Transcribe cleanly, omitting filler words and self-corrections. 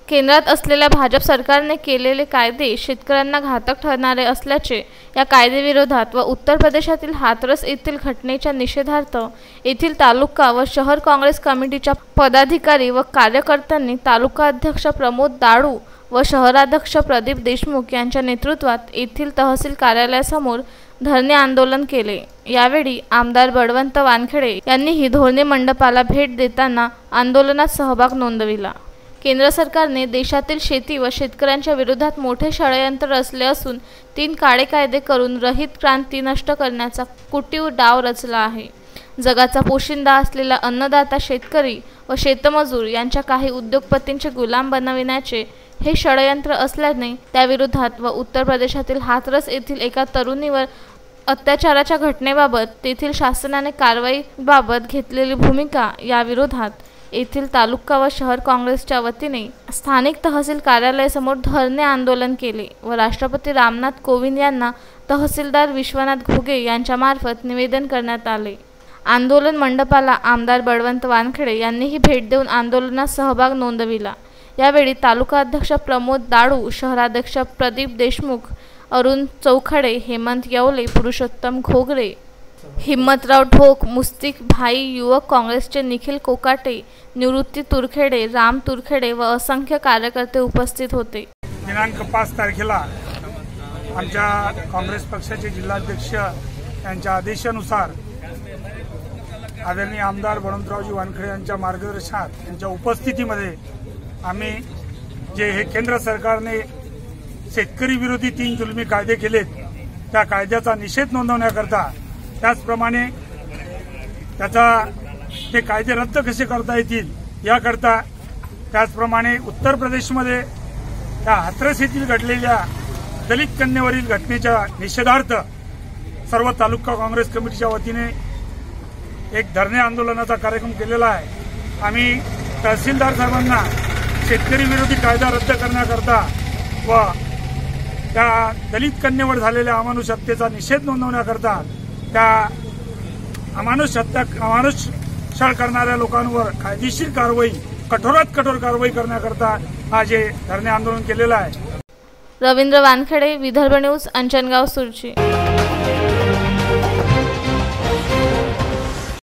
केंद्रात असलेल्या भाजप सरकारने केलेले कायदे शेतकऱ्यांना घातक ठरणारे असल्याचे या कायद्याविरोधात व उत्तर प्रदेशातील हाथरस येथील घटनेच्या निषेधार्थ येथील तालुका व शहर काँग्रेस कमिटीच्या पदाधिकारी व कार्यकर्त्यांनी तालुका अध्यक्ष प्रमोद दाडू व शहराध्यक्ष प्रदीप देशमुख यांच्या नेतृत्वात येथील तहसील कार्यालयासमोर धरणे आंदोलन केले। यावेळी आमदार बळवंत वानखेडे यांनीही धोरणे मंडपाला भेट देताना आंदोलनात सहभाग नोंदविला। केंद्र सरकारने देशातील शेती व शेतकऱ्यांच्या विरोधात मोठे षडयंत्र रचले असून 3 काळे कायदे करून रहित क्रांती नष्ट करण्याचा कुटीव डाव रचला आहे। जगाचा पोशिंदा असलेला अन्नदाता शेतकरी व शेतमजूर यांच्या काही उद्योगपतींचे गुलाम बनविण्याचे हे षडयंत्र असल्याने त्याविरोधात व उत्तर प्रदेशातील हाथरस येथील एका तरुणीवर अत्याचाराच्या घटनेबाबत तेथील शासनाने कारवाईबाबत घेतलेली भूमिका याविरोधात येथील तालुका व शहर काँग्रेसच्या वतीने स्थानिक तहसील कार्यालयासमोर धरणे आंदोलन केले व राष्ट्रपती रामनाथ कोविंद यांना तहसीलदार विश्वनाथ घुगे यांच्यामार्फत निवेदन करण्यात आले। आंदोलन मंडपाला आमदार बळवंत वानखेडे यांनीही भेट देऊन आंदोलनात सहभाग नोंदविला। यावेळी तालुका अध्यक्ष प्रमोद दाडू, शहराध्यक्ष प्रदीप देशमुख, अरुण चौखडे, हेमंत येवले, पुरुषोत्तम घोगरे, हिम्मतराव ढोक, मुस्तिक भाई, युवक काँग्रेसचे निखिल कोकाटे, निवृत्ती तुरखेडे, राम तुरखेडे व असंख्य कार्यकर्ते उपस्थित होते। दिनांक 5 तारखेला आमच्या काँग्रेस पक्षाचे जिल्हाध्यक्ष यांच्या आदेशानुसार आदरणीय आमदार बळवंतरावजी वानखेडे यांच्या मार्गदर्शनात यांच्या उपस्थितीमध्ये आम्ही जे हे केंद्र सरकारने शेतकरी विरोधी 3 जुलमी कायदे केलेत त्या कायद्याचा निषेध नोंदवण्याकरता, त्याचप्रमाणे ते कायदे रद्द कसे करता येतील याकरता, त्याचप्रमाणे उत्तर प्रदेशमध्ये त्या हाथरस येथील घडलेल्या दलित कन्येवरील घटनेच्या निषेधार्थ सर्व तालुका काँग्रेस कमिटीच्या वतीने एक धरणे आंदोलनाचा कार्यक्रम केलेला आहे। आम्ही तहसीलदार साहेबांना शेतकरी विरोधी कायदा रद्द करण्याकरता व त्या दलित कन्येवर झालेल्या अमानुष हत्येचा निषेध नोंदवण्याकरता, त्या अमानुष छळ करणाऱ्या लोकांवर कायदेशीर कारवाई, कठोरात कठोर कारवाई करण्याकरता आज हे धरणे आंदोलन केलेलं आहे। रवींद्र वानखेडे, विदर्भ न्यूज, अंजनगाव, सुरची।